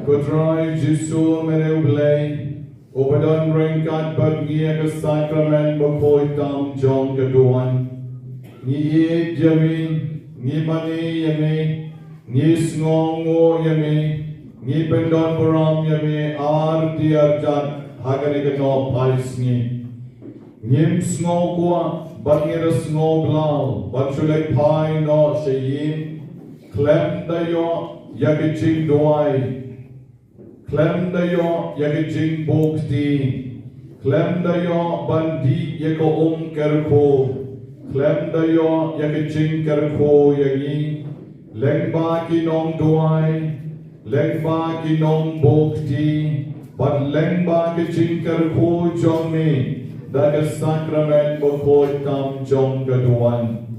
Kutrai Jisu mere ublay, Ubadon ringkat bagia ke sakrament bakoi tam jong keduan. Ni jami, ni mani yami, ni sngongo yami, ni pendon buram yami arti arjat hagani ke no paris ni. Nim sngo kwa, batngir sngo blau, batchulay pai no shayim, klem dayo yagi jingduwai. Klem dayo yagi jing bokti, klem dayo bandi yako kerko, klem dayo yagi jing kerko yagi, lengba ki nong duai, lengba ki nong bokti, but lengba ki jing kerko jomi, daga sakrament bakoi tam jong gaduan.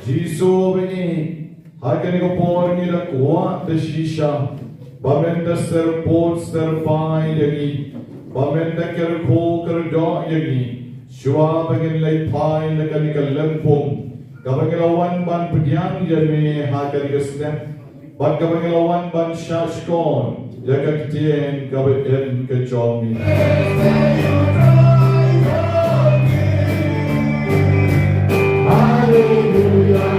Jisu bini, hakani ko por ni lakwa de shisha. Bamenda serpot serpai yagi, bamenda kerko kerdo yagi, shua bangin lay pai lakani kalempung, kabangilawan ban pediang yami hakani kastem, bat kabangilawan ban shashkon, yakatien kabaten kejomi. Hallelujah.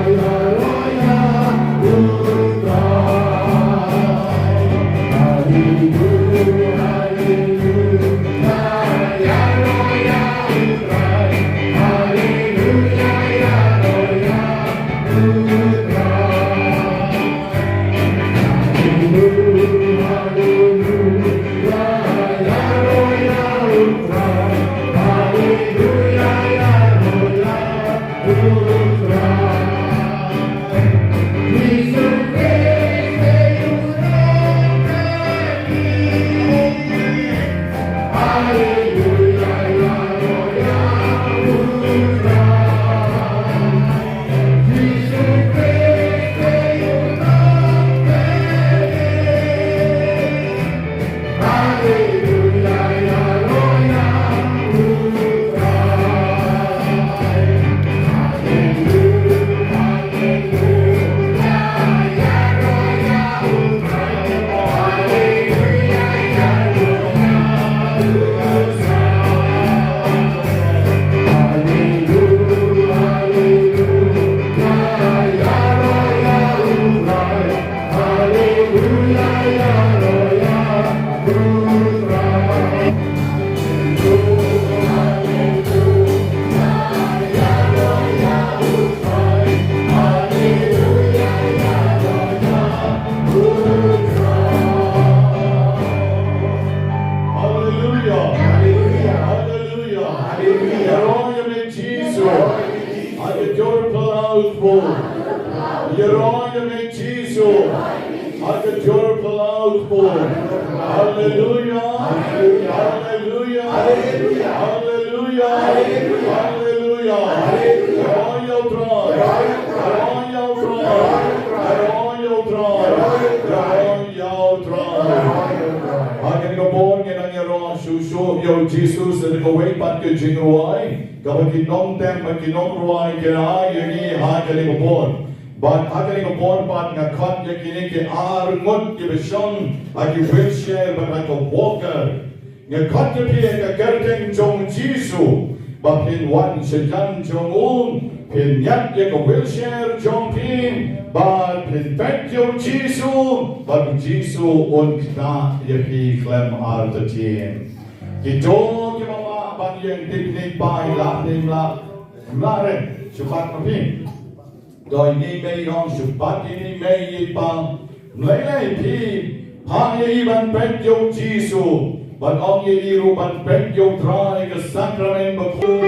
Jesus and go way back to jingduwai. kapag inomtem at inomruay kina yuni hagaling upon. But hagaling upon pat nga kat ya kini ki arngot ki besyon at ki wheelchair but at walker. Nga kat ya piya ka kerteng jong Jisu. But in one sejan jong un pin yat ya ka wheelchair jong pin. But pin pet jong Jisu. But Jisu un kna ya pi klem artatien. Kito ki mama ban yang tiknik pai la nim la. Mare sukat mapin. Doi ni mei hong supat ni mei yi pang. Mlai lai pi hang ye ban pet jong Jisu. But on ye iru ban pet jong trai ke sakrament bakul.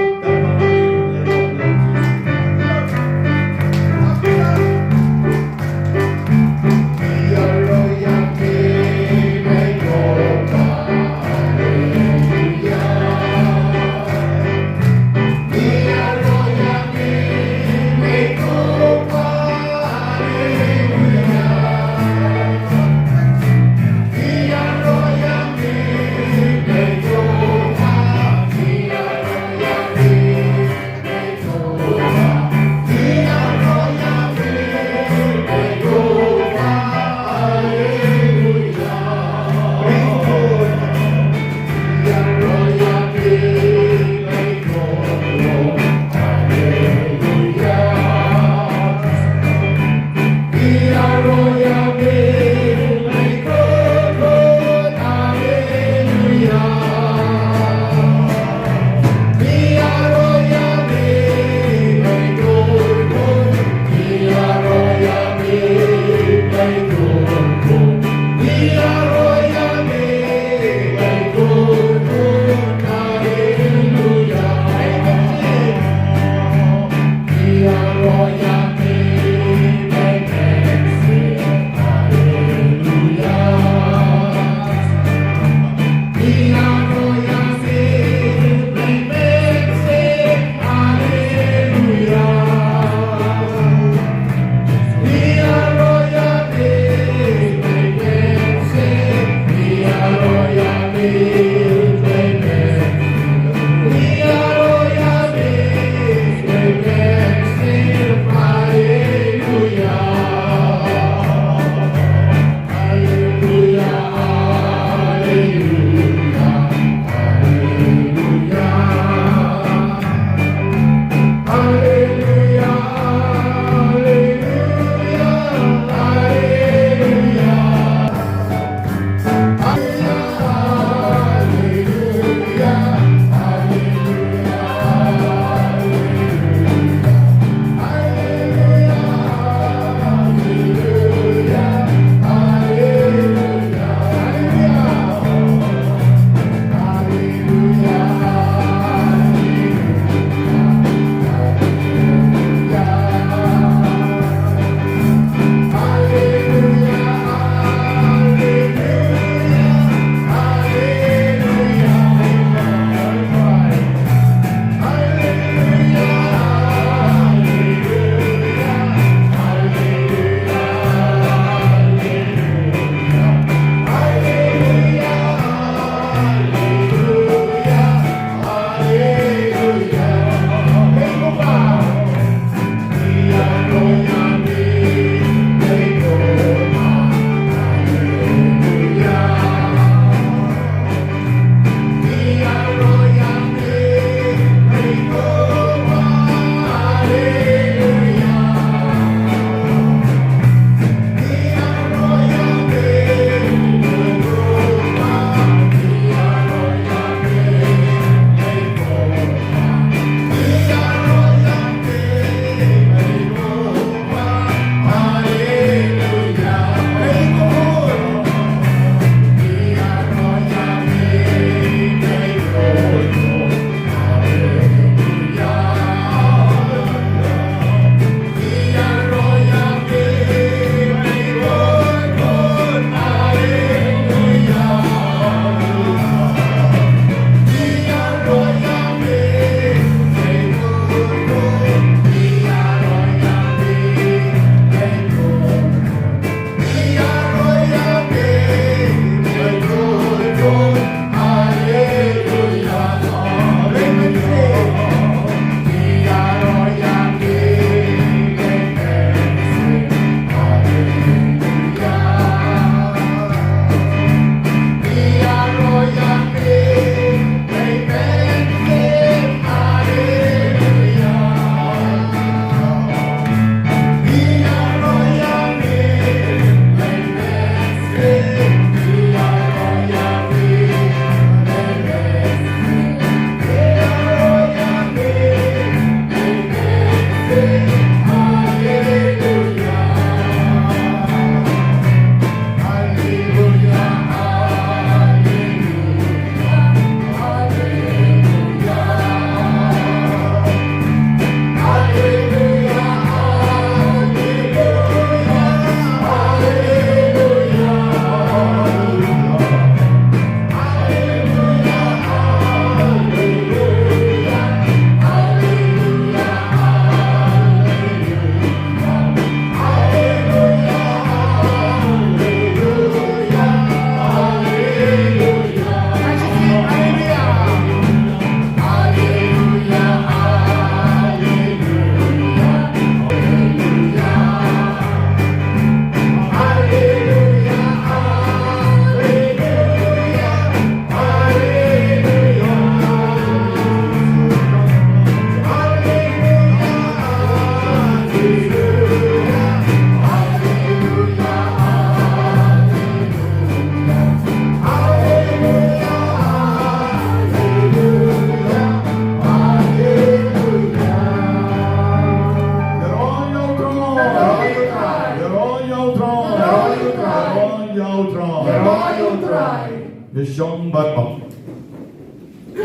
Shong Barok.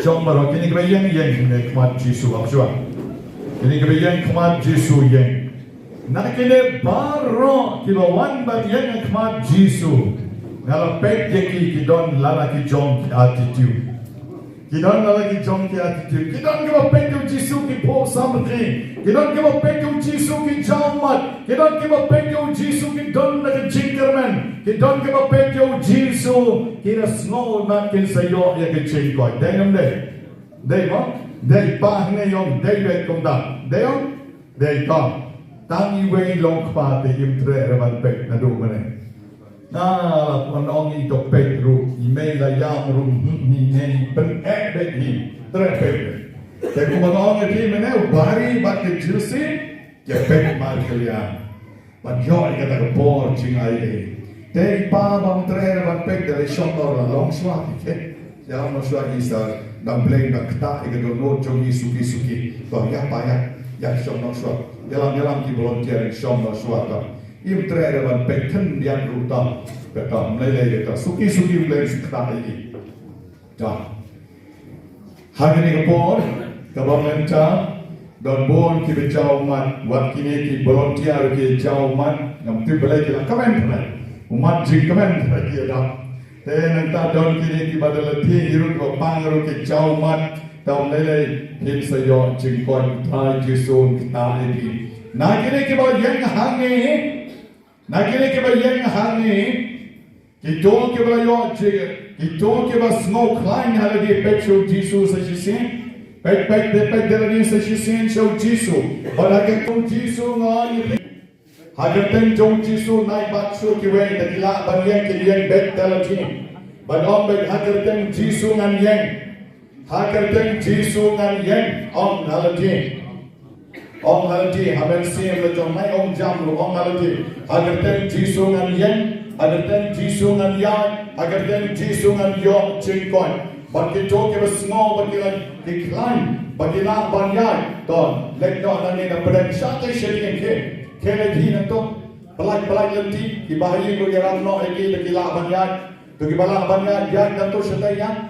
Shong Barok, kini kebayang yang kemat Jisu, apa cuba? Kini kebayang kemat Jisu yang. Nak kini Barok, kilawan yang kemat Jisu. Kalau pek jeki kidon lalaki jong attitude. Kidon lalaki jong attitude. Kidon kau pek Jisu ki po samri. Kidon kau pek Jisu ki jaumat. Kidon kau pek Jisu ki don nak jingkerman. Kidon kau pek Jisu kira snow nak kin sayo ya ke jingkoi. Dengam deh. Deh mo. Deh pah ne yong deh bet kom da. Deh yong. Deh kom. Tangi wei long kpa te im tre reban pek nadu mana. Nah, orang itu Pedro, email yang rum ini pen dek ni terpek. Tapi kalau orang itu mana bari bak jersey, dia pek mal kalian. Banyak kita kepor cingai ini. Tapi bang terakhir bang pek dari shop orang long swap, yang long swap isa dan blend dan kata itu no jogi suki. Tuh ya payah, ya shop long swap. Jalan di volunteer shop long swap. Im terakhir ban peken yang rutam, betul meleleh kita suki meleleh kita ini. Dah. Hari ini kepor, kebangan dan bon kita jauh man, waktu ini kita volunteer kita jauh man, yang tu boleh kita komen pernah, umat jing komen pernah kita dah. Tapi nanti don kita pada letih hirup kita pangaruh kita jauh man, dan meleleh kita sayo jing kon try jisun kita ini. Nak ini kita yang hangi. Nakini ke bayang hani, kita ke bayo je, kita ke bas snow climb hala di petrol Jisu sajisin, pek dari sajisin show Jisu, pada ke Jisu ngani, hagatan jong Jisu naik bakso kiwe dakila banyak kilian bek dalam sini, badom bek hagatan Jisu ngan yang, hagatan Jisu ngan yang om halati. Ông halati hamen sim le jong mai ông jam lu ông halati agar ten Jisu ngan yen agar ten Jisu ngan yan agar ten Jisu ngan yo jingkon bagi to ke besno bagi lan decline bagi la banyai ton lek no nani na pada sate shedin ke le di na to pelaj lenti di bahari ko geram no eki bagi la banyai to ki bala banyai yan dan to shate yan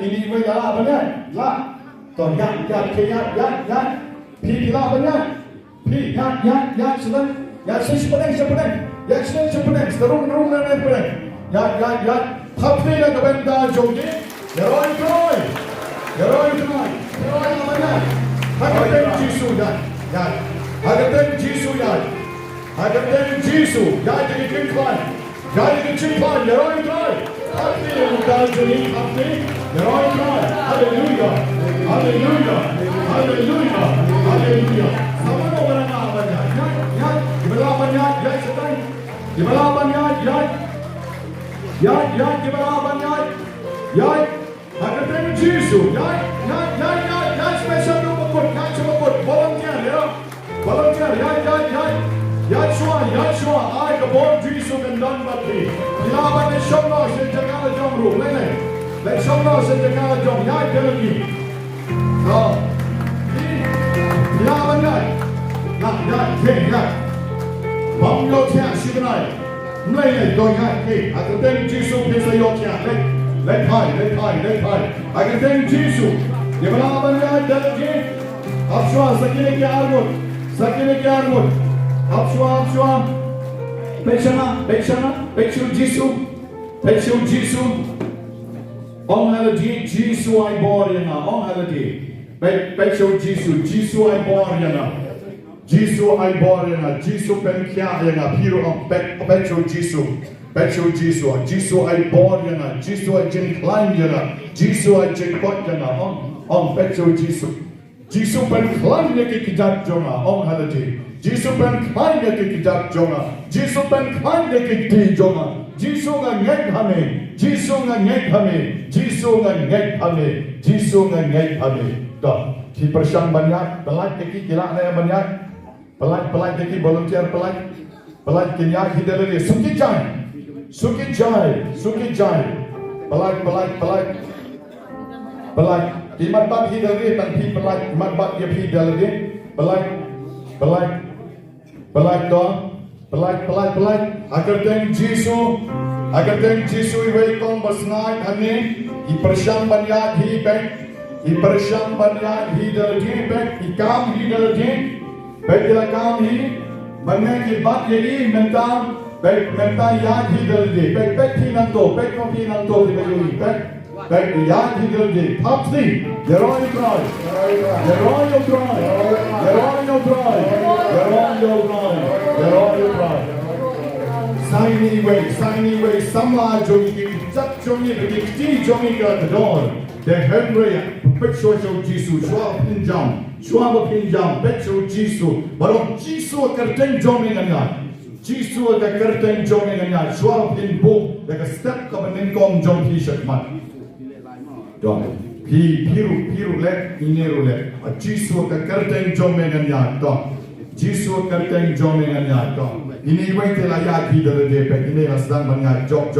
ini we la banyai la to yan ke yan Pi lah banyak, pi ya sudah, ya sebenarnya, ya sebenarnya, terung dan sebenarnya, ya, tapi nak benda jogi, geroi banyak, hagaten Jisu ya, hagaten Jisu, jadi jingklan, geroi, tapi bukan jadi tapi, geroi, haleluya. Sama orang apa ya? Di balapan ya, setan. Di balapan ya, di balapan ya. Hagaten Jisu, ya, special number, volunteer, ya, Yashua, I kebon Jisu kendan bati. Ilaban le shomno se jagala jomru, le shomno se jagala jom, ya lagi. Oh. Ilaban ya. Bang yo tia signal. Mlay do ya ke. Hagaten Jisu pesa yo tia. Let high. Hagaten Jisu. Ye balaban ya dalgi. Apshwa sakine ke armut. Apshwa. Pechana. Pechu Jisu. Om haladi Jisu ay borina. Om haladi. Pechu Jisu ay borina. Jisu ay borina. Jisu penkia yana. Piro om pechu Jisu. Jisu ay borina. Jisu ay jinklan yana. Jisu ay jinkot yana. Om pechu Jisu. Jisu penklan yake kijat jonga. Om haladi. Jisu penklan yake kijat jonga. Jisu penklan yake di jonga. Jisu ngek hame. Dah. Ki persyang banyak. Pelaj yake kila raya banyak. Pelaj yake volunteer pelaj. Pelaj kinya hidalari. Suki jai. Pelaj. Imat bab hidalari tan pi pelaj. Imat bab ye pi hidalari. Pelaj. Hagaten Jisu Agar teng Jisu iwe kong basnai hane I persyang banyat hi bek I persyang banyat hi dalje bek I kam hi dalje bek ila kam hi banne ki bat ye mentam bek mentam yad hi dalje bek bek hi nang to bek no hi nang to ki bek bek yad hi dalje top three Yeroy cry Yeroy cry Yeroy cry Yeroy cry Yeroy cry Signy way, samla jongi, zap jongi, the jongi got the door. The Henry, picture of Jesus, Schwab pinjam, picture of Jesus, but of Jesus a curtain jogging and yard. Jesus a curtain jogging and yard, Schwab in book, like a step of an income jong t-shirt man. Dog. Piru let, Ineru let, a Jesus a curtain jogging and yard, dog. Jesus a curtain jogging and yard, dog. Ini wait till ayat kita lede pek ini asal banyak job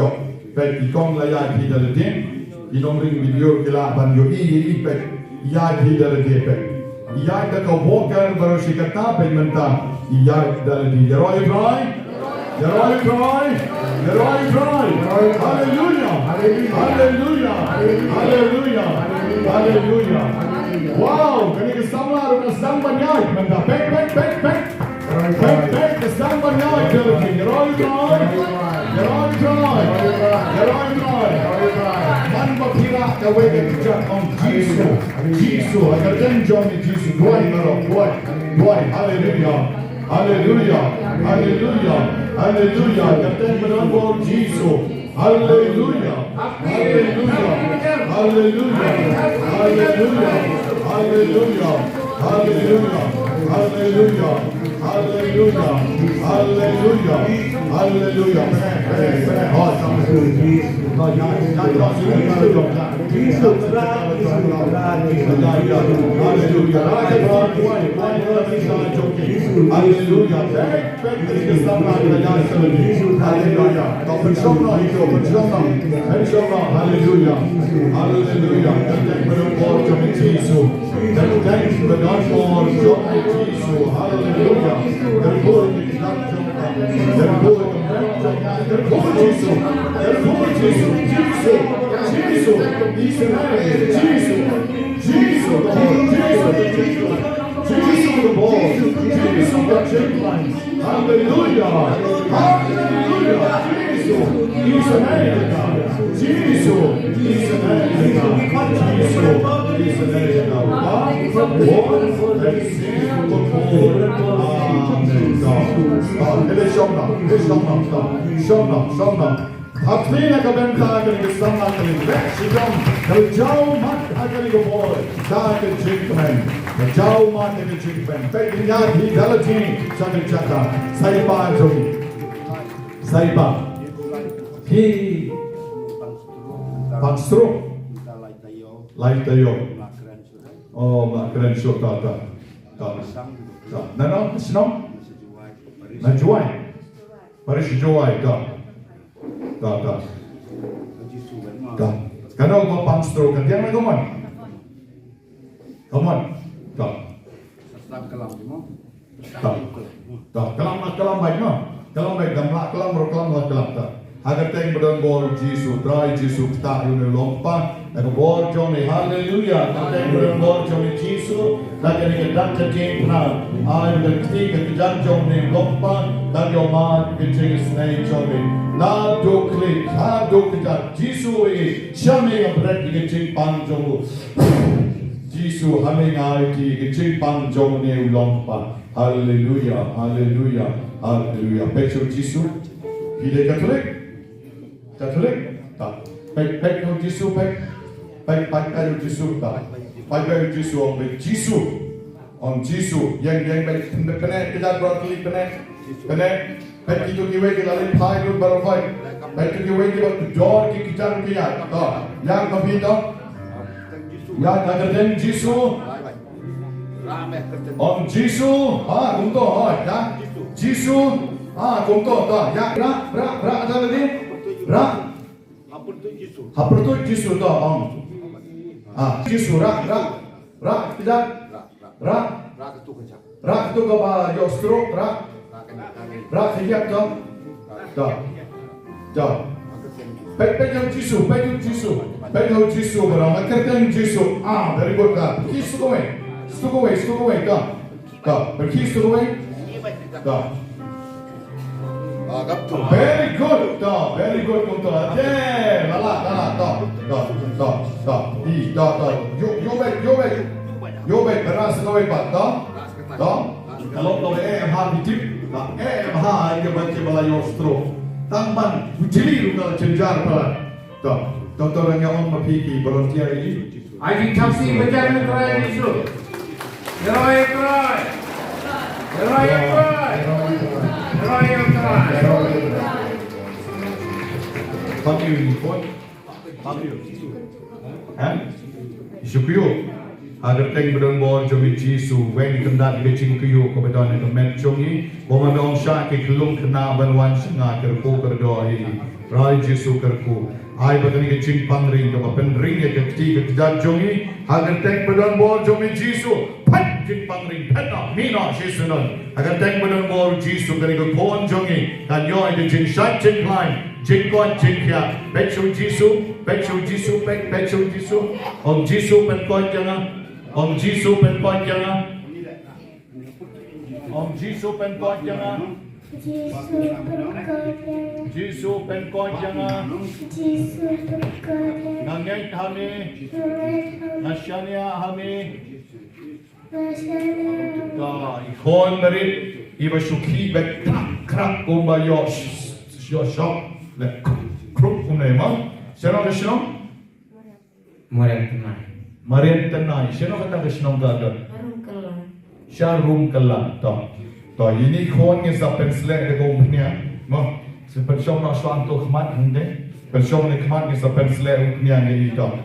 pek ikong layat kita lede inong ring video kila banyo i pek ayat kita lede pek ayat dah kau walker baru sikata pek mentah ayat dah lede Yeroy cry hallelujah wow kini kesamla rumah sang banyak mentah pek the samba night, you're all right. Man bakira the way that jump on Jesus. I got them Johnny Jesus. Boy, hallelujah. Got them on Jesus. Hallelujah. Atlina kabenta akan kesana akan shitom. Jauh mat akan ikut dah ke Jingmane. Jauh mat akan Jingmane. Baiknya di dalam sini sangat jatuh. Saya paham. Hi Pangstro. Light tayo. Oh, makran syok tak. Nano, sinom. Najuai. Paris juai tak. Tak. Kalau kau pangstro kan dia mana kawan? Tak. Kelam baik mah. Kelam baik gamla kelam tak. Agar teng berdon bol Jesus, try Jesus tak yun lompa. Ako bol Johnny, hallelujah. Agar teng berdon bol Johnny Jesus, lagi ni kedak kecing pernah. Ay berkati kejar Johnny lompa, lagi omat kecing snake Johnny. La do klik, ha do kejar Jesus ini. Siapa yang berarti kecing panjang? Jesus kami ngai ki kecing panjang ni lompa. Hallelujah. Pecho Jesus, kita Katolik. Tak. Pek no Jisu pek kayu Jisu tak. Pek kayu Jisu on Jisu yang baik kena kita berkali kena pek itu kiwe kita lain pai tu baru pai. Pek itu kiwe kita jor kita kiat. Tak. Yang mabito. Yang ada den Jisu. On Jisu. Kumto ya. Jisu. Kumto tak. Ya ra ada lagi. Hapur Jisu dah om. Jisu rak tidak. Rak tu kau yostro rak hiap dah. Pekpegang Jisu, pegang Jisu, pegang Jisu barang, kerteng Jisu. Very good ka. Pergi stukaway ka. Pergi stukaway. Ka. Very good kung to. Yeah, lala, ta. Yo baik, beras stukaway pa, ta. Kalau kau ditip, yang baca balayo stroke. Tamban, bujili kalau cenjar pala. Tonton yang orang mapiki volunteer ini. I taksi berjalan kerai itu. Kerai. Panggil ini pun. Syukuyo. Agar teng bedon bor jomi Jisu wen kendat becing kuyo ko bedon ne men jongi boma dong sha ke kelung kena banwan singa kerko kerdo hi rai Jisu kerku ai bedon ke cing pangring ko pen ring ke ti ke jat jongi agar teng bedon bor jomi Jisu pat cing pangring peta mina Jisunon agar teng bedon bor Jisu ke ko kon jongi kan yo ke cing shat cing line cing kon cing kya bechu Jisu pek Jisu om Jisu pen kon jangan Om Jisu pen kon jangan. Nangai kami. Nasyania kami. Ikon merit. Iba syuki bek krak kumba yosh. Yoshok. Lek kruk kumnema. Siapa kesenong? Marian tenai, siapa kata kesenong gagal? Sharum kelang, toh ini kon yang sampai selek dekat umnya, mah seperti nak suan tu kemat hende, persom ni kemat yang sampai selek umnya ni toh.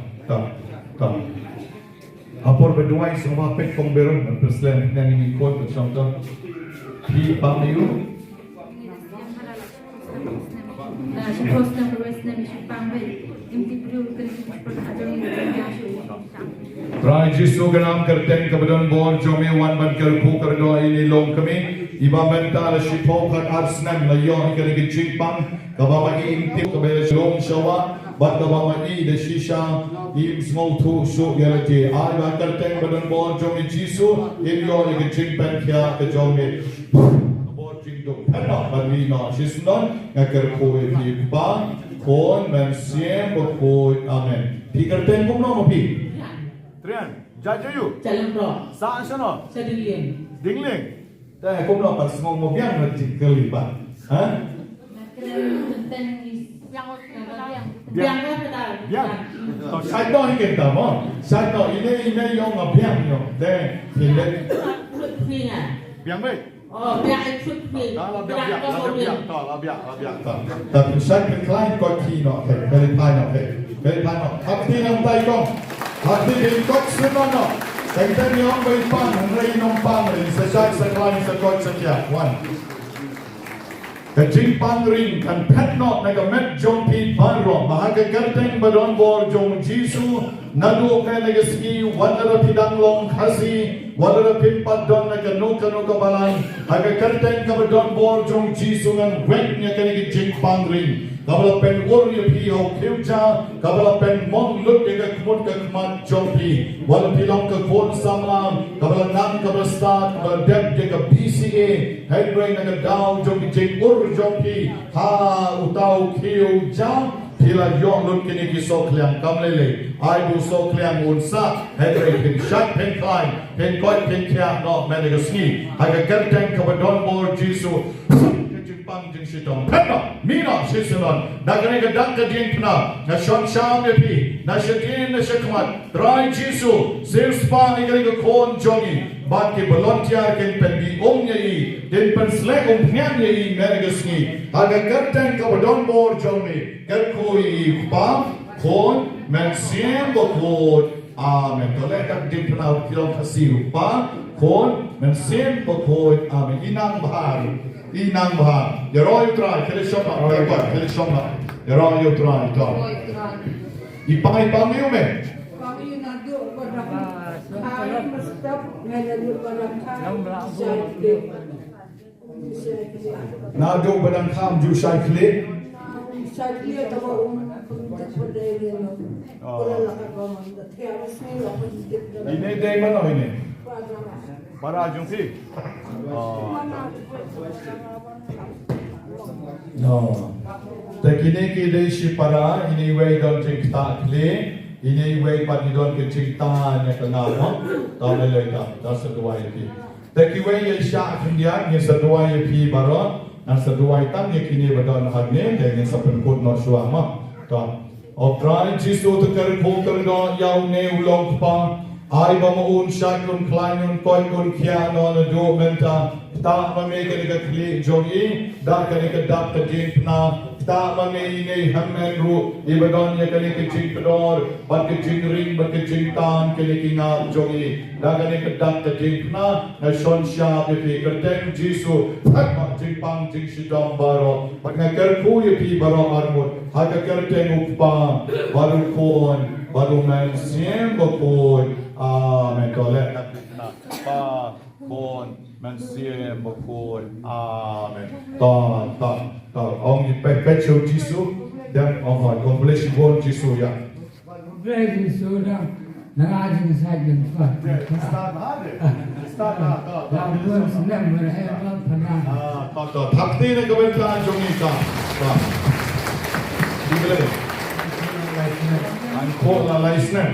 Apor berdua semua pek komberon, perselek umnya ni kon persom tu, di pamiu. Nah, supposed na perwes na misipang imtiprul Rai Jisu ganam kerteng kebetulan bor jomi wan ban kerku kerdo ini long kami iba mental shitom kan arsnam layon kene gicipang kabama intip kabel long shawa bat kabama I de shisha im small tu show yalati ai ba kerteng kebetulan bor jomi Jisu im yo gicipang kya ke jomi bor jingdung pena bani na shisnon ngakerku kiba kon men siem bokoi amen pi kerteng kum no pi Trian, jajayu. Jalan pro. Sa sana. Sa Dingling. Dah kau nak pas ngomong biang nanti kelibat. Ha? Biang betul. Biang. Saya tahu ini kita mau. Saya tahu ini yang biang yang. Dah pilih. Biang baik. Oh, biang itu pilih. Lah biang. Tapi saya berkelain kau kino. Berikan. Hati yang baik kau. Hati yang kau semua. Kita ni orang berpan, hari nom pan, sesat seklain sekot sekian. One. Kecing pan ring kan pet not naga met jom pi pan rom. Mahaga kerteng badon bor jom Jisu. Nadu ke naga ski wadara pidang long kasi. Wadara pimpat don naga nuka balan. Haga kerteng kabadon bor jom Jisu ngan weknya ke naga jing pan ring. Kabala pen warrior pi ho kiuja, kabala pen mon lut ke kemut ke kemat jompi, wala pilong ke kon samlam, kabala nam kabala start, kabala dep ke BCA, head brain ke down jompi jeng jompi, ha utau kiuja, pila yong lut kini kisok liang kamlele, ai bu sok liang unsa, head brain pen shot pen klein, pen koi pen kia no menegasni, haga kerteng kabadon bor Jisu. Pang jing shitom pena mina sisunon nagane gadang kading pna na shon sham nepi na shadin na shakmat rai Jisu spa ni gari kon jongi bat ke volunteer ken pendi omnya I den pen slek nyanya I meregasni aga kerten ka bodon bor jongi ker koi pa kon men siem bokod amen tole kat din pna kilom kasiru pa kon men siem bokod amen inang bahari Inang bahan, Yero try, kelishoma, kelishoma, Yero try, Ipai pamiu me. Pamiu nado berapa? Hari mestap ngadadu berapa? Nado badang kam ju shaikli. Shaikli atau Pagkat po dahil yun, wala lang ako man. Kaya mas nila ako dito. Ini day mana ini? Para Para jungsi. No. Tekini kini si para ini way don cingta kle, ini way pati don cingta nya kenal. Tahu lagi tak? Dah seduai pi. Teki way yang syak dia yang seduai pi baru. Yang seduai tam yang kini badon hadne dan yang sepenkut no suama. Tak. Oprai jisu teker poker do yau ne ulong pa. Ai ba mo un shakun kleinun koikun kia no na do menta. Ta ma me ke ka kli jogi da ka ne ka dap ta jin pna. Ta ma me ne hammen ru ibadon ya ka ne ke jin pedor ba ke jin ring ba ke jin tan ke ne ki na jogi da ka ne ka dap ta jin pna na shon sha ke pi ka ten jisu thak ma jin pang jin shitom baro ba ka ker ku ye pi baro armut ha ka ker ten uppa baru kon baru man siem ba kon amen ko le na pa kon man siem ba kon amen ta ông đi bé chiều Giêsu đem ông hỏi con bless you Giêsu ya Bless you đó nó ai cũng sai được Phật start na làm luôn sinh năm rồi em nó phần nào ta thắp tí này các bên ta trong đi ta đi lên anh khô là lấy snap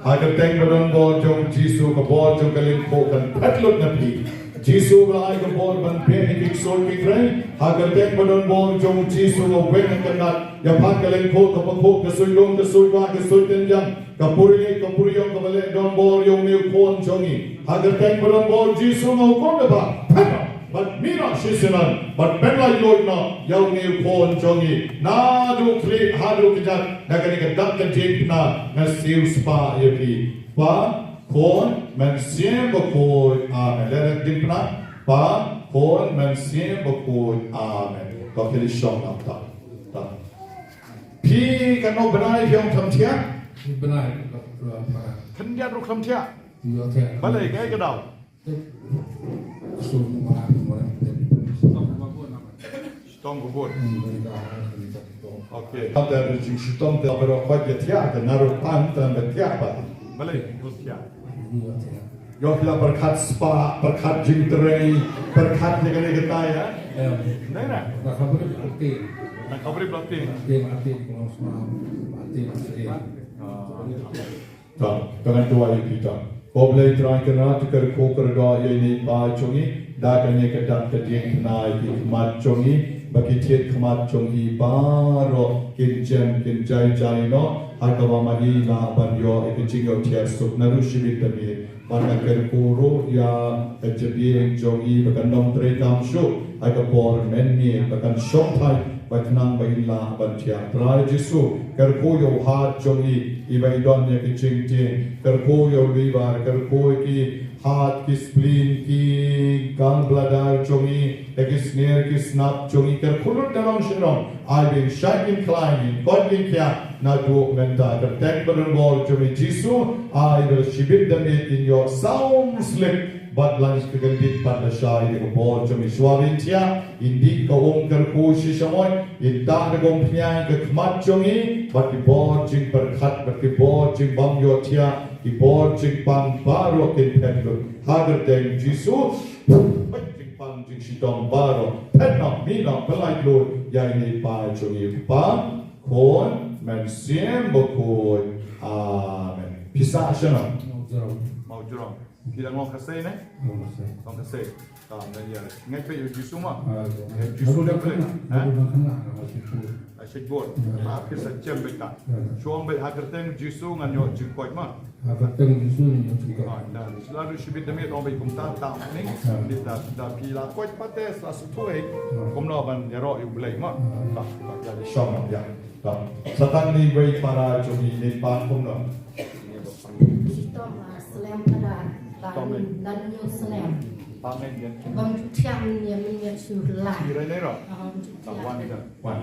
hai cái tên bên đó bò trong Giêsu cái bò trong cái linh khô cần hết lúc nạp đi Giêsu berlai ke bor ban pe ni sol ki krai hagar tek badon bor jong Giêsu ngo wen kan nat ya phat ka len kho ka pakho ka sui long ka sui wa ka sui ten jang ka puri yong ka bale don bor yong ni khon jongi hagar tek badon bor Giêsu ngo kon da ba but mira shisinan but ben lai lord na yong ni khon jongi na du kli ha du ki jat na ka ni ka dak ka jing na siu spa ye pi pa kon men siem bakoi amen let it pna pa kon men siem bakoi amen ko kili shong up ta pi kan no benai yong tham thia benar kan dia ru tham thia yo te balai kai ka dau semua shitom ko bot okay ta ru jing shitom te abro khwat ya thia ka naru pan tan ba thia ba balai ru thia yo kila berkat spa berkat jing terai berkat ni kan kita ya nah nah nak khabar berarti nak kau beri berarti berarti kalau semua berarti tak dengan dua yang kita kau boleh try kerana tukar kau kerja ini ba chungi dah kan yang kedat keding naik mat chungi bagi tiap kemat chungi baro kinjam kinjai jai no agama magi la banyo ikinjingo tiap suk naru shibit demi Maka kerpuru ya kejadian jongi bahkan dong terekam show agak bor menni bahkan shop thai bahkan bahila bantia trai Giêsu kerpu yo hat jongi ibai don ya kecing kerpu yo livar kerpu ki hat ki spleen ki gang bladder jongi ki snare ki snap jongi kerpu dalam shinong I been shaking climbing godling kya na do menta kertek bernbol jongi Giêsu I will shibit them in your sound sleep but lunch kegandit pada syai di bol jongi suavitia indi kaum kerpu shishamoy inta negom pnyai ke kmat jongi but di bol jing berkat but di bol jing bam yotia di bol jing pang baru kin petlu hagar deng Giêsu jing pang jing shitom baru petna mina belai lu yai ni pa jongi pa kon men siem bokoi amen pisah sana mau jurong kita ngomong kasih ni ngomong kasih tak dan ya ngai pe Giêsu mah Giêsu dah beli asyik bol tapi sejam beta suang be hadir teng Giêsu ngan yo jikoi mah Teng Giêsu ni juga dan selalu shibit demi orang baik kum tak ni kita dah pila koi pates asutoi kum no ban ya ro yu beli mah tak jadi syam ya tak setan ni baik para jogi ni pan kum no shitom slam pada dan new slam pangen dia bang tiang ni minyak surlah kira ni ro tak wan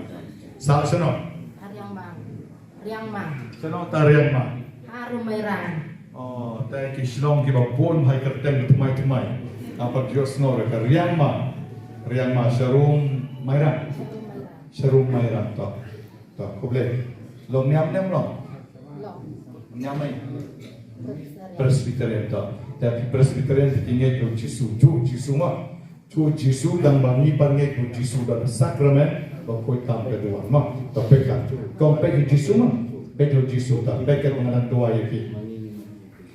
sa seno riang mang seno tarian ma harum merah oh tai ki shlong ki ba pon hai kertem thmai apa dios no re riang ma sharum maira ta Tak, kau boleh. Long nyam long. Lok. Nyamai. Presbyterian. Presbyterian tak. Tapi Presbyterian tinggal tu Jisu. Jisu mah. Jisu dan bani panggil tu Jisu dan sakramen. Bakoi tam kedua mah. Tapi kan. Kau pergi Jisu mah. Pergi Jisu tak. Pergi mengenal doa itu.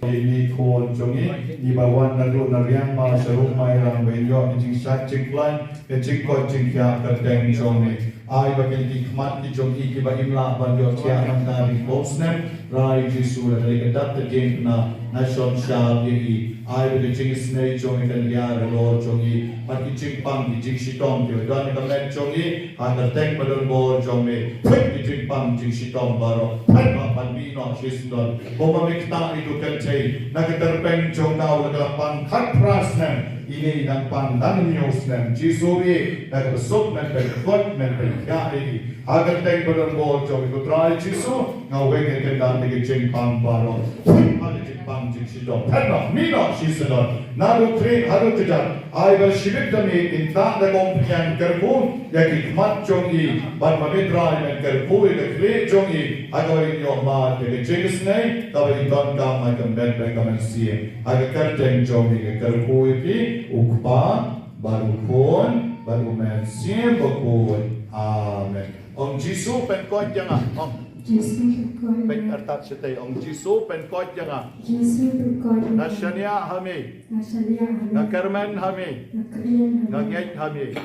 Ini kon jongi di bawah nalu nariang ma seru mai rang benyo jing sat jing plan jing ko jing kya kerteng jongi ai bagian hikmat di jongi kiba imla banyo kya nang dari bosnem rai jisu dari kedat jing na nation sha di ai bagian jing snei jongi dan ya lo jongi pagi jing pang di jing shitom di dan kemen jongi ada tek badon bo jongi di jing pang jing shitom baro hai ma panbi no shisdon boma mikta itu kan Nakaterpeng jongkau naglapan katprasnem ini dan pandan nyosnem jisuri nagbesuk men berkot men berkari agar teng berembol jom ikut rai jisu ngaweng kendan digi jengpang baro ada jengpang jing sidom hendak mina sisedon nalu kri haru tidak ai bersibik demi intak dagom pian kerpun yang hikmat jongi ban mamidrai men kerpui de kri jongi agar inyo ma digi jengisnei tapi don kam mai kembali manusia agar kerteng jongi kerpui pi ukpa baru pun baru manusia berpun amen. Ông Giêsu pen coi chăng à? Ông pen artat setai ông Giêsu pen coi chăng à? Nasania hami, nakarman hami, nangek hami.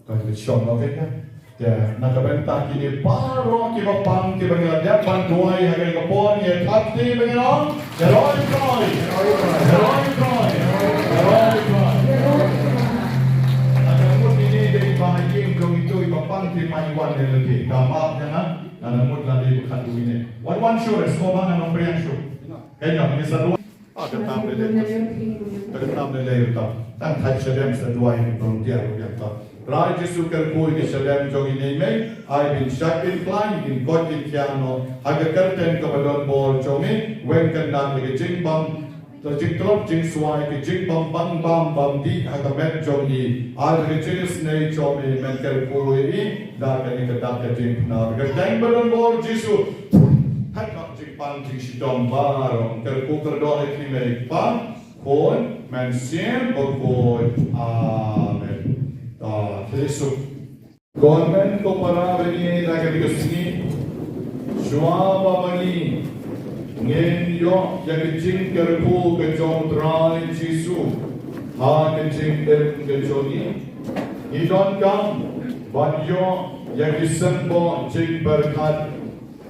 Kau itu syok lo kan? Ya, nakabenta kini paro kiba pang kiba ngelajar pantuai hagai kapon ye thati bengong, heroi koi, heroi koi. Pangti maiwan lagi, gambar jangan, namun lagi bukan ini. One show, semua orang nombor yang show. Kayaknya ini satu. Ketam lelai itu. Tang thai sedem sedua ini belum dia tak. Rai Jisu kerpui di sedem jong ini mai. I bin shakin plan, bin god bin kiano. Agak kerten kepadon bol jongi, wen kendan lagi jingbang. Jing trop jing suai ke jing bam bam bam bam di agak met jongi. Al ke jenis nei jongi men kerpui ini. Dah kini kedak ke jing na. Kedeng badon bol Jisu. Hai nak jing pan jing shitom barong kerpu kerdoa ini mereka pan kon mensian berkon amen. Yesus. Government ko para beri lagi kesini. Suama bani. Ngenyo yang jing kerpu ke jong trai Jisu. Ha ke jing ke jongi. Idon kam banyo yang disembo jing berkat.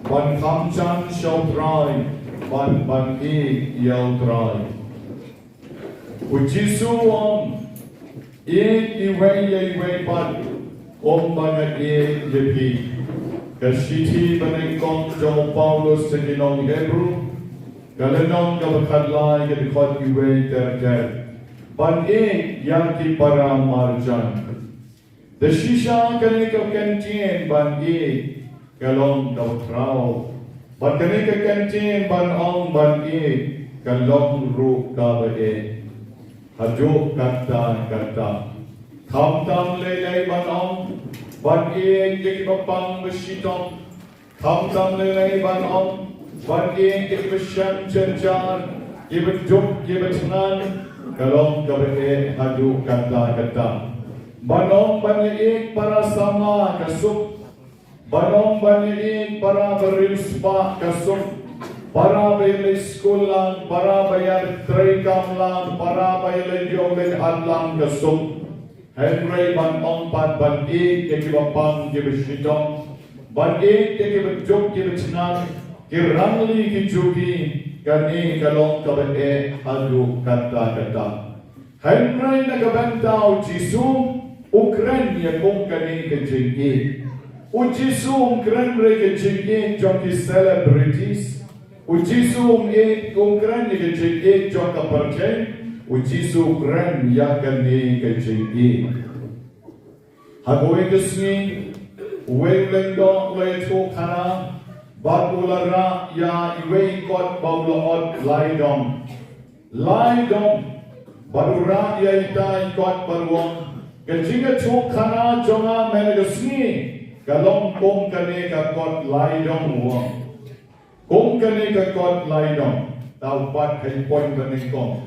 Ban kamchan shall try, ban e yell try. Ujisu iway ban ban yepi. Kashiti banengkong John Paulus seginong Hebrew. Galenong kabakadlay gadikot iway terker. Ban yang ki para marjan. Deshisha kanikap kentien ban kalong daw trao. Ban kani ka kantin ban ong ban kalong ru ka ba hajo kata. Tam lelay ban ong ban jeki bapang shitom. Tam lelay ban ong ban jeki basham chanchar. Gibat juk gibat nan kalong ka ba hajo kata. Ban ong ban para sama kasuk. Banong baniin para berispa kasum, para bayar sekolah lang, para bayar trikam lang, para bayar joget adlang kasum. Henry banong ban kekibapang kibishitom, banin kekibajok kibisnan, kirangli kijugi, kani kalong kabane halu kata. Henry nagabentaw Jisu, Ukraine kung kani kejingi. Ujisum kran rege jingin jonki celebrities. Ujisum kran rege jingin jonka parken. Ujisum kran yakani ke jingin. Hagoy kesni, uwelendo leto kana, bagulara ya iwei kot baulaot laidom. Badura ya itai kot baruong. Kejinga chuk kana jonga menegasni. kalong kong kani ka kot lai dong wong kong kani ka kot lai dong tau pat kai point baning kong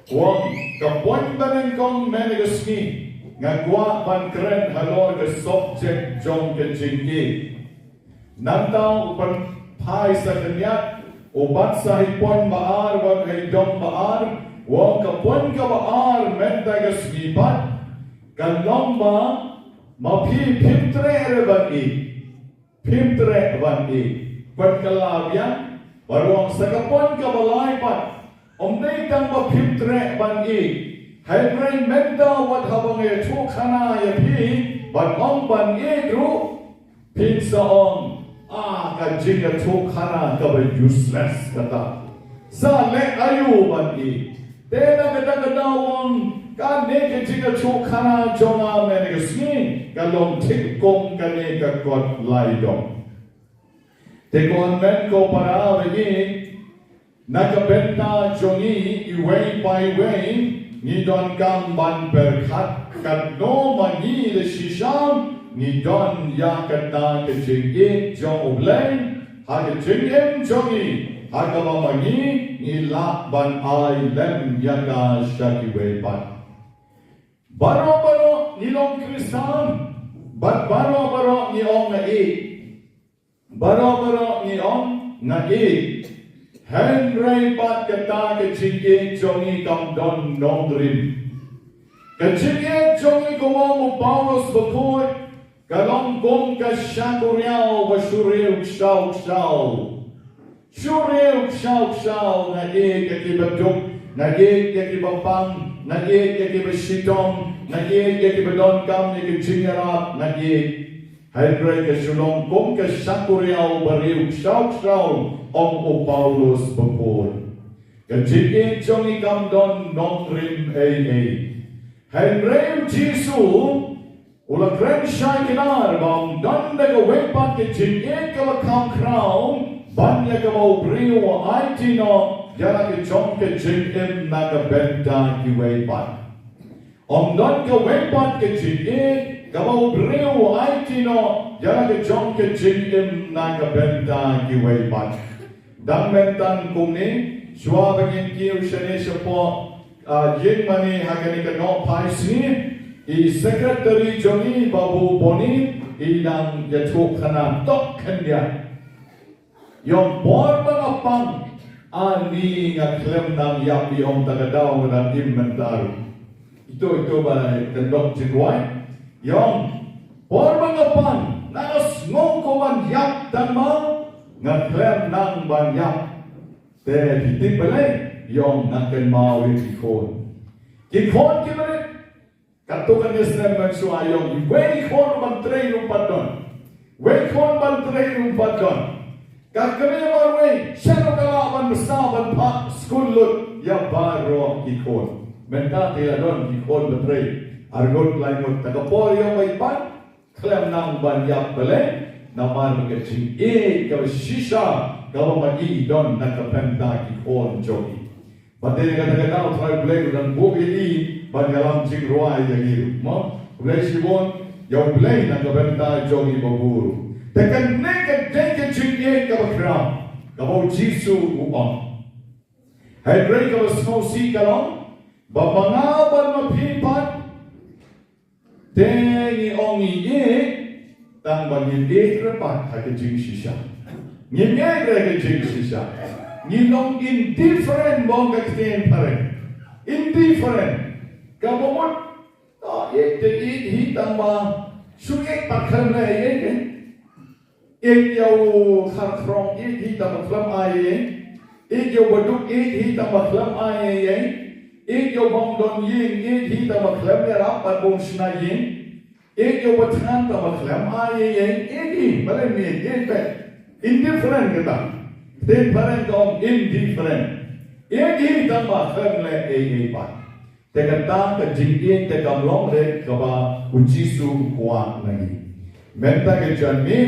wong ka point baning kong menegasni ngagwa ban kren halor ka subject jong ka jinggi nantau upan pai sa kanyat ubat sa hipon baar wag hay dong baar wong ka point ka baar menegasni pat kalong ba mapi pimtre ban i pagkalabian barong sa kapon ka balay pat omday kang mapimtre ban i hybrid menta wat habang e tukana ya pi ban ong ban i dru pinsaong ka jinga tukana ka ba useless kata sa le ayu ban i tena kadang-kadang kan ne jinga tukana jonga menegasni kalong tikkom kane ka kot laidong tekon men ko para bagi nakabenta jongi iway by way ni don kam ban berkat kat no mani le shisham ni don ya kata ke jingi jong oblen ha ke jingem jongi ha ka mani ni la ban ai lem ya ka shaki way ban baro ni long kristan baro ni ong na baro ni ong na Henry pat kata ke jingge jongi kam don nongrim ke jingge jongi ko Paulus bakoi kalong gong ka shakuriao ba shureu shau na ke kibaduk na ke kibapang na ke kibashitom na ke kibadon kam ni jingarat na ke Henry ke shulong gong ka shakuriao ba reu shau Om Paulus bakoi kajige jongi kam don nongrim Henry Jisu ula krem shai kinar bang don daga wepat ke jige ka kam crown banya ka mau brio aitino jala ke jong ke jingem na ka benta ki wepat om don ka wepat ke jige ka mau brio aitino jala ke jong ke jingem na ka benta ki wepat dang mentan kumni shwa bagin kiu shane shapo Jingmane hagani ka no paisni I secretary jongi babu boni inang yatuk kana tok kanya yung bor mga pang ani nga klem nang yapi om tagadaw ng inventar ito ba kandok jingduwai yung bor mga pang naos ngong ko man yap tama nga klem nang banyak te hitik balay yung nakan mawin kikon kibalit katukan Islam magsua yung ikon mantrey ng padon ikon mantrey ng padon kakami yung marway siya no kalaban masaban pa skulot ya baro ikon menta tila don ikon mantrey argot laingot tagapor yung may pan klem nang banyak balay naman magkaching shisha kalau magi don nakapenda ikon jogi pati kata-kata try play dan bugi bagalam jingduwai yang mo play sibon yang play nakapenda jogi baburu tekan naked take jing kabakram kabau jisu upang hydray kabau snow sea kalong babangaban mapipat tengi ongi tang bangin repat hake jing shisha ngimye hake jing shisha ngilong indifferent mong kakten pare indifferent kabomot hitang ma suyek pakhan na yaw kharkrong hitang maklam ay yaw baduk hitang maklam ay yaw bongdon yin hitang maklam yarap at bong sinayin yo bathan ta maklam ay balay mi indifferent kita different of indifferent ta maklam le pa tekata ka jingin te kamlong le kaba ujisu kwa nagi menta ke janmi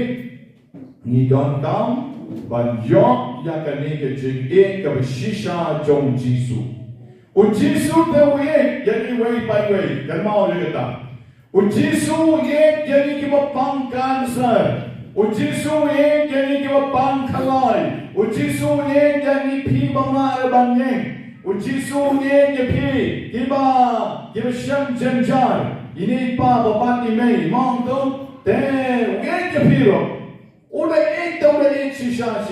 ni don kam ban yo ya kani ke jingin ka shisha jong jisu ujisu te we yani way by way kan mau le kita Ujisu ye jadi kiba pang cancer. Ujisu ye jadi kiba pang kalai. Ujisu ye jadi pi bama banyeng. Ujisu ye jadi kiba syam jenjar. Ini pa bapak ini mang tu te ye jadi ro. Udah sisa.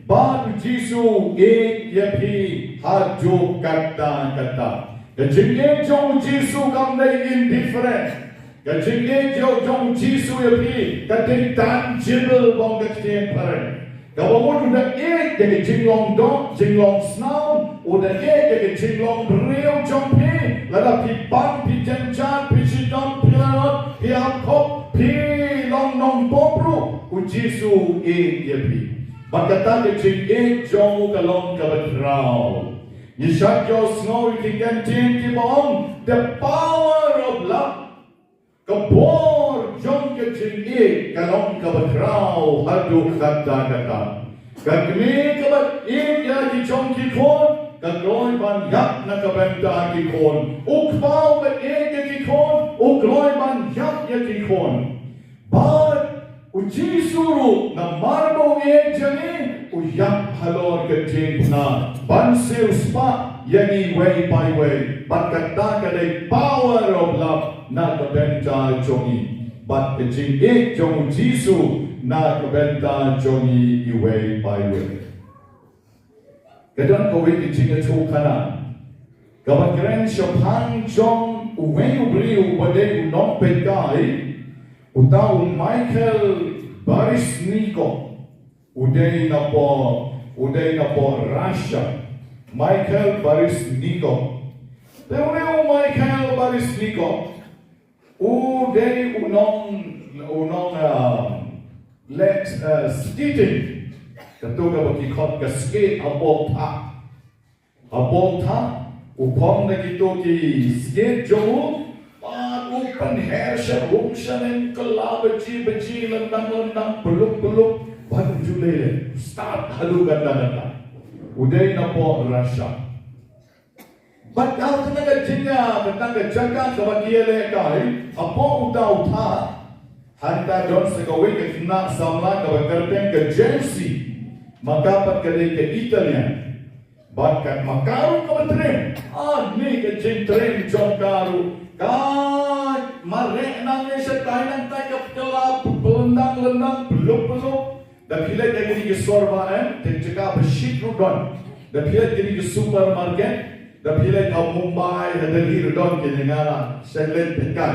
Ba Ujisu ye jadi hajo kata. Kejengke jong Jisu kam dai indifferent. Kejengke jong Jisu yapi kadai tangible bong ketian paren. Kamu udah jadi jinglong dong, jinglong snow, udah jadi jinglong beriau jompi, lalu pi bang, pi jencar, pi shitom, pi laut, pi apop, pi long nong popru, Ujisu yapi. Bakata kejengke jong kalong kabatrau. You shut your snow, you can keep on the power of love. Kabor jong ke jingi kalong kabatrao hadu kata. Kagmi kabat ya ki jong ki kon, kagloi ban yak na kabenta ki kon. Ukpao bet ki kon, ukloi ban yak ya ki kon. But Ujisuru na marbo ye jani uyak halor ke jingna banse uspa yani way by way but kata kadai power of love na kabenta jongi but ke jing jong Jisu na kabenta jongi way by way kadang kowe ke jing chukana kabakren shopang jong uwe ubri ubade unong pekai Utau Michael Barisniko Udai na po Russia Michael Barisniko Teoreo Michael Barisniko Udai unong let skating Katuga bakikot ka skate abol ta upong na kito ki skate jomu Open hair siya, rumsyanin, kalabaji, baji, landang, peluk, baru julay, start, halugan na. Uday na po, Russia. But now, kanaga jinya, kanaga jaga, kabagiyale kay, apo utaw ta, handa doon sa gawin, kakina, samla, kabagkarteng ka Jersey, makapat ka din ka Italian, bakit makaroon ka ba trim? Ni ka jing trim, John Caro, Kad marek nang sa tayo ng kapitala pelendang beluk dan pilih jadi ke sorban dan juga bersih rudon dan pilih jadi ke supermarket dan pilih ke Mumbai dan dari rudon ke negara selain pekan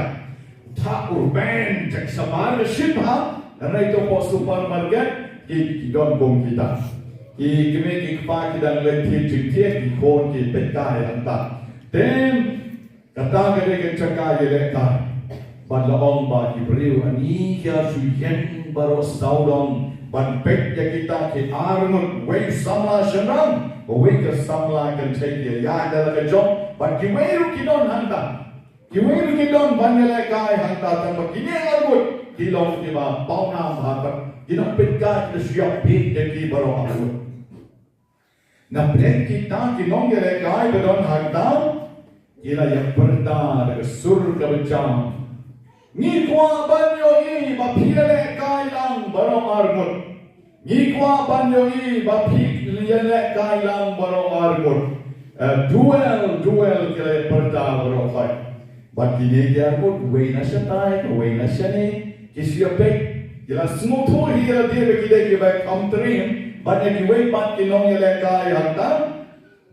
tak urban cek samar shipha dan itu po supermarket ki don bom kita ki kami pa kita ngelihat ki kon ki pekai anta then kata gede cakap gede kan, badlaong ba ibriu ani kya suyen baro saudong ban pek ya kita ke arnut wei samla shenam, wei ke samla kan take ya dalam kejong, ban kiweru kidon hanta, kiweru kidon banyele kai hanta tang begini argut, kilong tiba bau nam hanta, kinong petkat ke siap pit ki baro argut. Na pek kita kinong gede kai bedon hanta. Ila yang pertama dari surga bencam. Ngikwa banyogi bapile kailang barong armut. Ngikwa banyogi bapile kailang barong armut. Duel kile pertama barong fight. Bakini dia armut wei nasya ni kisiapek. Ila smutu hira dia bekide kibak amtrim. Banyak wei pat kinong ile kai hanta.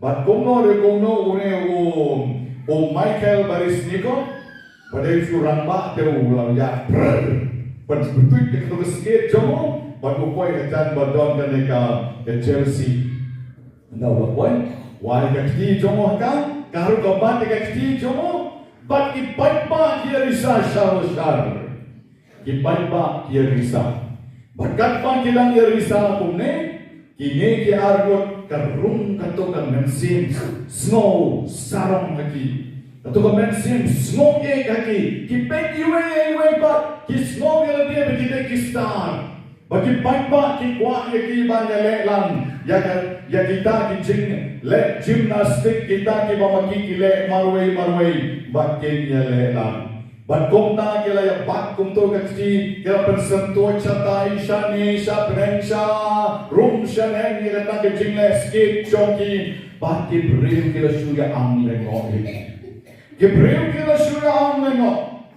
Bat kumno une Michael Barisniko pada surang bak teu ulang ya pada betul dia kalau skate jomo pada upoi kecan badon kaneka ke Chelsea nda upoi wai ke ti jomo kan karu kabat ke ti jomo bat ki paipa dia risa shar ki paipa dia risa bakat pa kilang dia risa kumne kini ki argot karung katokan mensim snow sarong lagi katokan mensim snow kaki ki pek iwe pat ki snow yang dia begitu ki star bagi paipa ki kuah ki banyale lang ya kita ki gymnastik kita ki bamaki ki le marway bakin ya le lang Bat kumta kila ya bat kumto kecil kila persentuh catai shani shaprensha rum shaneng kila tak kecil skip chonki bat kibril kila suya ang lengok kibril kila suya ang lengok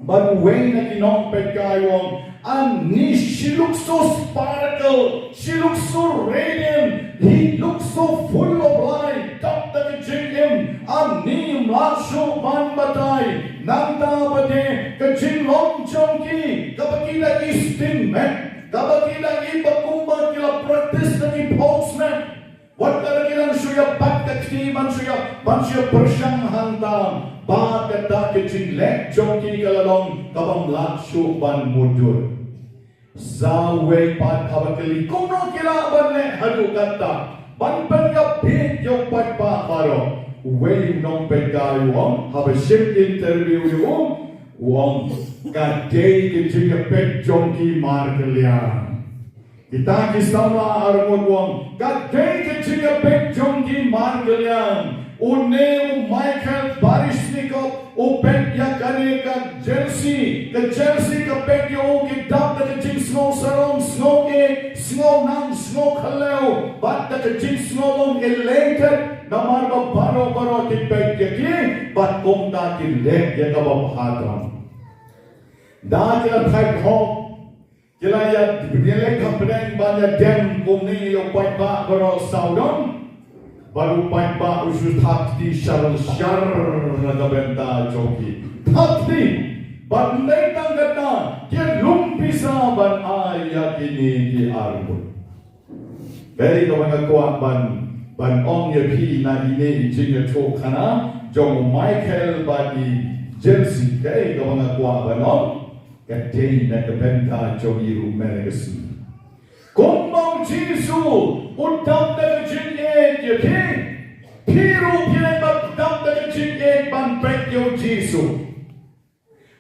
bat way na kinong pekayong and she looks so sparkle, she looks so radiant, he looks so full of light. Tap the kecil and nim langsung ban batai. Nanda bade kecil long chongki kapakila istimet kapakila ibakumba kila practice lagi postman wat kala suya bat kecil manusia persang hantam bat kata kecil lek chongki kalalong kabang langsung ban mudur zawe pat kapakili kuno kila ban le hadu kata ban pengap bit yung pat pa karo Way nong pegkayo have a ship interview yung kadey kecil pek jongki markelian. Kita kisama armod wong kadey kecil pek jongki markelian. Une Michael Barisnikov pek ya kane ka Chelsea ka pek yo kitap da kecil snow sarong snow ke snow nang snow kaleo but da kecil snow long elated namar ba baro tipek yaki bat kong da kilek ya ka bahadram da kila type home kila ya dilek kampen ba ya dem kumni yo pat ba baro saudon baru pat ba usus thapti shar na kabenta choki thapti bat nei tanggata ke lumpisa ban aya kini ki arbo beri ka mga kuat ban ong ye pi na ine jinga chokana jong Michael badi Chelsea kay ka mga kuat ban ong katay na kabenta choki ru meregasi kumbang Jisu utap na jinga ye pi piru pinay magdap na jinga ban pekyo Jisu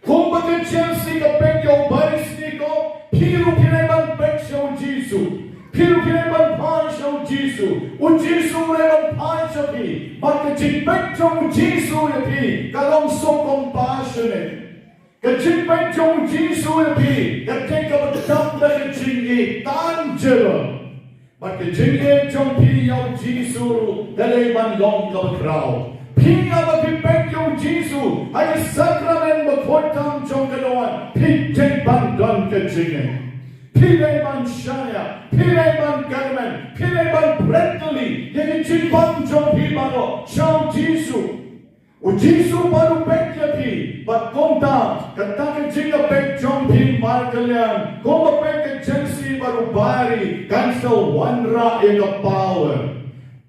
kung bakit Chelsea ka pekyo Barisniko piru pinay ban pekyo Jisu piru pinay ban pansyo Jisu o Jisu rin pansyo pi magkajipekyo Jisu pi kalong so compassionate kajipekyo Jisu pi katay ka magdap na jinga tangible magkajinge jong piyaw Jisu dalay man long kabakraw pinga magpipek yung Jisu ay sakramen magportam jong ganoan pijay bandon kajinge pilay man shaya pilay man garmen pilay man brentally yung jibang jong pibano siyaw Jisu o Jisu baru pekya pi bat konta katakan jinga pek jong pi markalyan kung mapek Chelsea baru bari kansa wanra in the power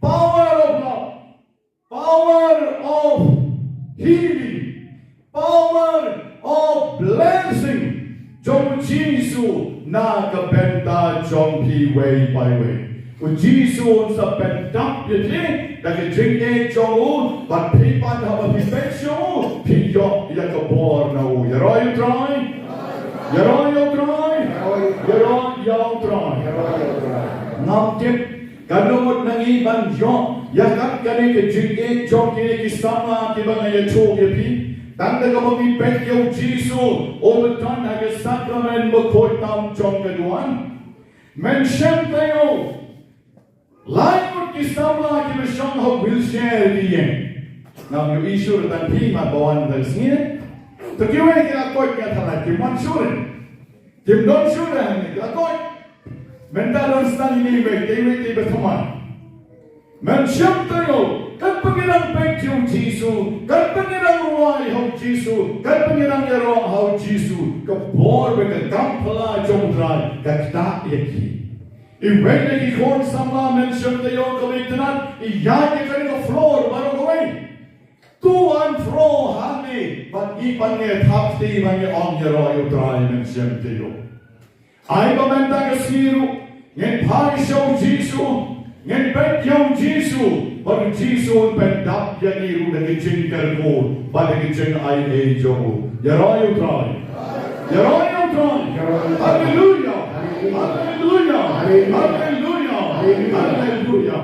of love, power of healing, power of blessing. Jong Jisu na kabenta jong pi way by way. O Jisu sa pentap yati nakijinge jong bat pipan haba pipensyo piyok yakabor na u. Yaroy try? Yaroy try? Ngaptip kanunod ng ibang Diyo yakat kani kajinge jong kini kisama kiba nga yacho yapi tanda ka mamipek yung Jisu umutan na sakrament magkoitam jong kaduan mention tayo layon kisama kina siyang wheelchair diyan na yung issue tan pima bawan dal siya takiwe kina koit ka tanat kiman sure Kim don sure ni kakot mentalon stan ni be tewe betuman men syamtayo kan pangirang pek yung Jisu kan pangirang ruway hong Jisu kan pangirang yaro hong Jisu kabor be kampala jongran kakta yaki iwen ni kon sama men syamtayo kamitanan iyaki ka floor baro gawin to and fro hangni bagi pange thapti bange on yaro yo try men syamtayo ay pamenta kasiru ngen pai show Jisu ngen pek yung Jisu baru Jisu pendap yang iru dengan jingkar ko pada kecing ai jo yaro yo try hallelujah hallelujah hallelujah hallelujah